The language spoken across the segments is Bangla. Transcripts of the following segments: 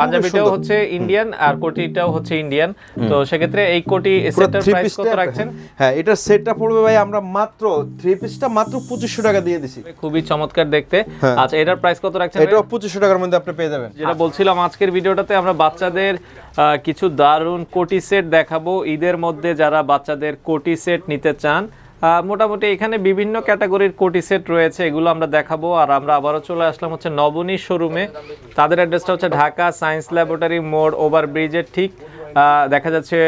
পাঞ্জাবিটাও হচ্ছে ইন্ডিয়ান আর কোটিটাও হচ্ছে ইন্ডিয়ান। তো সেক্ষেত্রে এই কোটি সেটটার প্রাইস কত রাখছেন? হ্যাঁ, এটা সেটটা পড়বে ভাই আমরা মাত্র 3 পিসটা মাত্র 2500 টাকা দিয়ে দিছি। খুবই চমৎকার দেখতে। আচ্ছা, এটার প্রাইস কত রাখছেন? এটাও 2500 টাকার মধ্যে আপনি পেয়ে যাবেন। যেটা বলছিলাম, আজকের ভিডিওটাতে আমরা বাচ্চাদের কিছু দারুণ কোটি সেট দেখাবো। ঈদের মধ্যে যারা বাচ্চাদের কোটি সেট নিতে চান, মোটামুটি এখানে বিভিন্ন ক্যাটাগরির কোটি সেট রয়েছে, এগুলো আমরা দেখাবো। আর আমরা আবারও চলে আসলাম হচ্ছে নবনী শোরুমে। তাদের অ্যাড্রেসটা হচ্ছে ঢাকা সায়েন্স ল্যাবরেটরি মোড়, ওভারব্রিজের ঠিক দেখা যাচ্ছে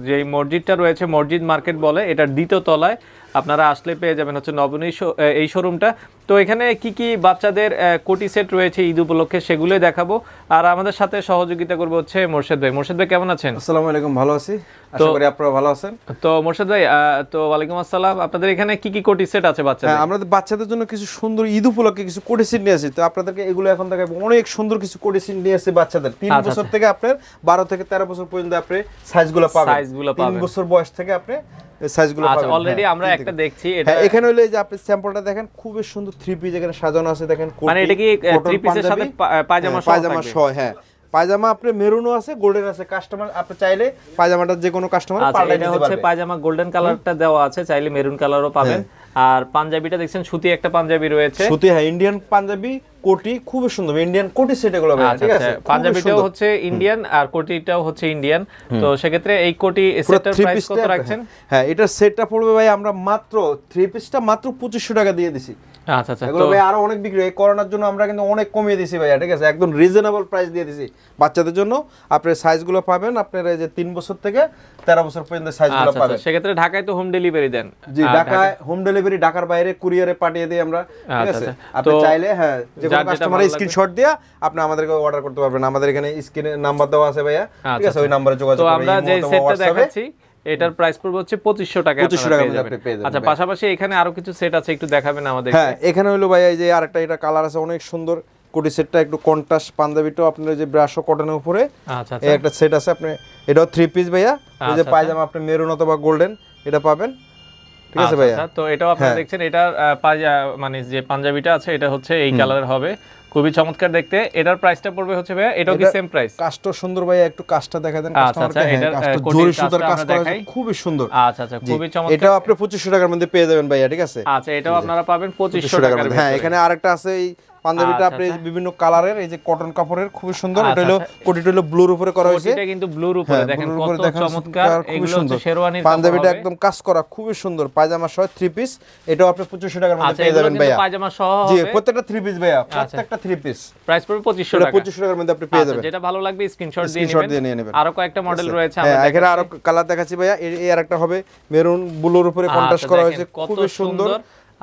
যে মসজিদটা রয়েছে, মসজিদ মার্কেট বলে, এটার দ্বিতীয় তলায় আপনারা আসলে পেয়ে যাবেন হচ্ছে নবনী এই শোরুমটা। তো এখানে কি কি বাচ্চাদের কোটি সেট রয়েছে ঈদ উপলক্ষে সেগুলোই দেখাবো। আর আমাদের সাথে সহযোগিতা করবে হচ্ছে মোর্শেদ ভাই। মোর্শেদ ভাই কেমন আছেন? আসসালামু আলাইকুম, ভালো আছি, আশা করি আপনারা ভালো আছেন। তো মোর্শেদ ভাই, তো ওয়ালাইকুম আসসালাম। আপনাদের এখানে কি কি কোটি সেট আছে বাচ্চাদের? হ্যাঁ, আমাদের বাচ্চাদের জন্য কিছু সুন্দর ঈদ উপলক্ষে কিছু কোটি সেট নিয়ে আসি। তো আপনাদেরকে এগুলো এখন দেখাবো। অনেক সুন্দর কিছু কোটি সেট নিয়ে আসি বাচ্চাদের 3 বছর থেকে আপনার 12 থেকে 13 বছর পর্যন্ত আপনি সাইজগুলো পাবেন। 3 বছর বয়স থেকে আপনি সাইজগুলো পাবেন। আচ্ছা, অলরেডি আমরা একটা দেখছি। এটা এখানে হলো যে আপনি স্যাম্পলটা দেখেন, খুব সুন্দর 3 পিস এখানে সাজানো আছে দেখেন। মানে এটা কি 3 পিসের সাথে পায়জামা সহ? হ্যাঁ, পায়জামা আপনি মেরুনও আছে, গোল্ডেন আছে। কাস্টমার আপনি চাইলে পায়জামাটা যে কোনো কাস্টমার পাল্টাই দিতে পারবে। পায়জামা গোল্ডেন কালারটা দেওয়া আছে, চাইলে মেরুন কালারও পাবেন। আর পাঞ্জাবিটা দেখছেন সুতি একটা পাঞ্জাবি রয়েছে, সুতি। হ্যাঁ, ইন্ডিয়ান পাঞ্জাবি কোটি, খুব সুন্দর ইন্ডিয়ান কোটি সেট এগুলো ভাই। ঠিক আছে, পাঞ্জাবিটাও হচ্ছে ইন্ডিয়ান আর কোটিটাও হচ্ছে ইন্ডিয়ান। তো সেক্ষেত্রে এই কোটি সেটটার প্রাইস কত রাখছেন? হ্যাঁ, এটা সেটটা পড়বে ভাই আমরা মাত্র 3 পিসটা মাত্র 2500 টাকা দিয়ে দিছি। আচ্ছা আচ্ছা, এগুলো ভাই আরো অনেক বিক্রি হয়, করোনার জন্য আমরা কিন্তু অনেক কমিয়ে দিছি ভাই। ঠিক আছে, একদম রিজনেবল প্রাইস দিয়ে দিছি বাচ্চাদের জন্য। আপনি সাইজগুলো পাবেন আপনারা এই যে 3 বছর থেকে 13 বছর পর্যন্ত সাইজগুলো পাবেন। সেক্ষেত্রে ঢাকায় তো হোম ডেলিভারি দেন? জি, ঢাকায় হোম ডেলিভারি, ঢাকার বাইরে কুরিয়ারে পাঠিয়ে দেই আমরা। ঠিক আছে, আপনি চাইলে হ্যাঁ যে কোনো কাস্টমারের স্ক্রিনশট দিয়া আপনি আমাদেরকে অর্ডার করতে পারবেন। আমাদের এখানে স্ক্রিনে নাম্বার দেওয়া আছে ভাইয়া। ঠিক আছে, ওই নম্বরে যোগাযোগ করুন। তো করবেন। আমরা যে সেটটা দেখাচ্ছি এটার প্রাইস পড়বে হচ্ছে 2500 টাকা। 2500 টাকা আপনি পেয়ে যাবেন। আচ্ছা, পাশাপাশি এখানে আরো কিছু সেট আছে, একটু দেখাবেন আমাদের? হ্যাঁ, এখানে হলো ভাই এই যে আরেকটা এটা কালার আছে অনেক সুন্দর কোটি সেটটা, একটু কন্ট্রাস্ট পাঞ্জাবিটাও আপনার যে ব্রাশো কটনের উপরে। আচ্ছা, এই একটা সেট আছে আপনি, এটাও 3 পিস ভাইয়া। এই যে পায়জামা আপনি মেরুন অথবা গোল্ডেন এটা পাবেন। ঠিক আছে ভাইয়া, তো এটাও আপনারা দেখছেন। এটার মানে যে পাঞ্জাবিটা আছে এটা হচ্ছে এই কালারের হবে, খুবই চমৎকার দেখতে। এটার প্রাইসটা পড়বে হচ্ছে ভাইয়া, এটাও কি সেম প্রাইস? কাজটা সুন্দর ভাইয়া, একটু কাজটা দেখা দেন কাস্টমারকে। হ্যাঁ, কাজটা জরি সুতার কাজ করা আছে, খুবই সুন্দর। আচ্ছা আচ্ছা, খুবই চমৎকার। এটাও আপনি 2500 টাকার মধ্যে পেয়ে যাবেন ভাইয়া। ঠিক আছে, আচ্ছা, এটাও আপনারা পাবেন 2500 টাকার মধ্যে। হ্যাঁ, এখানে আরেকটা আছে এই পাঞ্জাবিটা আপনি বিভিন্ন কালারের, এই যে কটন কাপড়ের, খুব সুন্দর। এটা হলো কোটিটা হলো ব্লুর উপরে করা হয়েছে। এটা কিন্তু ব্লুর উপরে দেখেন কত চমৎকার। এগুলো হচ্ছে শেরওয়ানির পাঞ্জাবিটা একদম কাজ করা, খুব সুন্দর। পায়জামা সহ 3 পিস, এটাও আপনি 2500 টাকার মধ্যে পেয়ে যাবেন ভাইয়া। পায়জামা সহ হবে? জি, প্রত্যেকটা 3 পিস ভাইয়া, প্রত্যেকটা 3 পিস প্রাইস পড়বে 2500 টাকা। 2500 টাকার মধ্যে আপনি পেয়ে যাবেন। যেটা ভালো লাগবে স্ক্রিনশট দিয়ে নেবেন। আরো কয়েকটা মডেল রয়েছে আমরা দেখাচ্ছি। এখানে আরো কালার দেখাচ্ছি ভাইয়া। এই আরেকটা হবে মেরুন ব্লুর উপরে কন্ট্রাস্ট করা হয়েছে, খুব সুন্দর।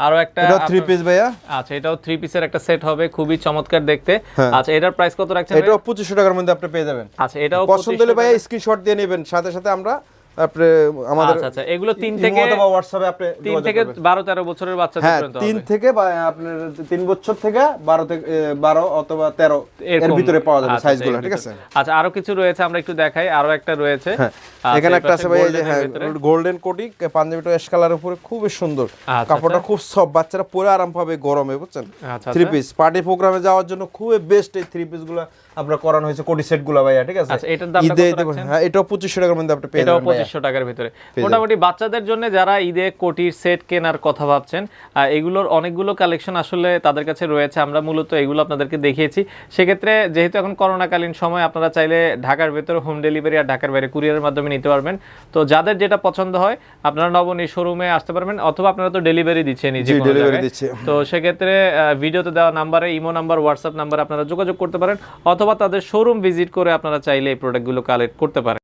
আরো একটা এটা 3 পিস ভাইয়া। আচ্ছা, এটাও 3 পিসের একটা সেট হবে, খুবই চমৎকার দেখতে। আচ্ছা, এটার প্রাইস কত রাখছেন? এটাও 2500 টাকার মধ্যে আপনি পেয়ে যাবেন। আচ্ছা, এটাও পছন্দ হলে ভাইয়া স্ক্রিনশট দিয়ে নেবেন, সাথে সাথে আমরা আপনি আমাদের। আচ্ছা, এগুলো 3 থেকে অথবা WhatsApp এ আপনি 3 থেকে 12-13 বছরের বাচ্চাদের পর্যন্ত হবে। 3 থেকে আপনার 3 বছর থেকে 12 অথবা 13 এর ভিতরে পাওয়া যাবে সাইজগুলো। ঠিক আছে, আচ্ছা, আরো কিছু রয়েছে, আমরা একটু দেখাই। আরো একটা রয়েছে এখানে একটা আছে ভাই, এই যে গোল্ডেন কোটি পাঞ্জাবিটা অ্যাশ কালারের উপরে, খুব সুন্দর। কাপড়টা খুব সফট, বাচ্চারা পরে আরাম পাবে গরমে, বুঝছেন। 3 পিস পার্টি প্রোগ্রামে যাওয়ার জন্য খুবই বেস্ট। এই 3 পিস গুলো আপনারা করানো হয়েছে কোটি সেট গুলো ভাইয়া। ঠিক আছে, আচ্ছা, এটার দামটা কত রাখছেন? হ্যাঁ, এটাও 2500 টাকার মধ্যে আপনি পেয়ে যাবেন। এটাও 2500 টাকার ভিতরে। মোটামুটি বাচ্চাদের জন্য যারা ঈদে কোটির সেট কেনার কথা ভাবছেন, এগুলোর অনেকগুলো কালেকশন আসলে তাদের কাছে রয়েছে। আমরা মূলত এগুলো আপনাদেরকে দেখিয়েছি। সেক্ষেত্রে যেহেতু এখন করোনাকালীন সময়, আপনারা চাইলে ঢাকার ভেতরে হোম ডেলিভারি আর ঢাকার বাইরে কুরিয়ারের মাধ্যমে নিতে পারবেন। তো যাদের যেটা পছন্দ হয় আপনারা নবনী শোরুমে আসতে পারবেন, অথবা আপনারা তো ডেলিভারি দিচ্ছেন নিজে। তো সেক্ষেত্রে ভিডিওতে দেওয়া নাম্বারে, ইমো নাম্বার, হোয়াটসঅ্যাপ নাম্বার আপনারা যোগাযোগ করতে পারেন, অথবা তাদের শোরুম ভিজিট করে আপনারা চাইলে এই প্রোডাক্টগুলো কালেক্ট করতে পারেন।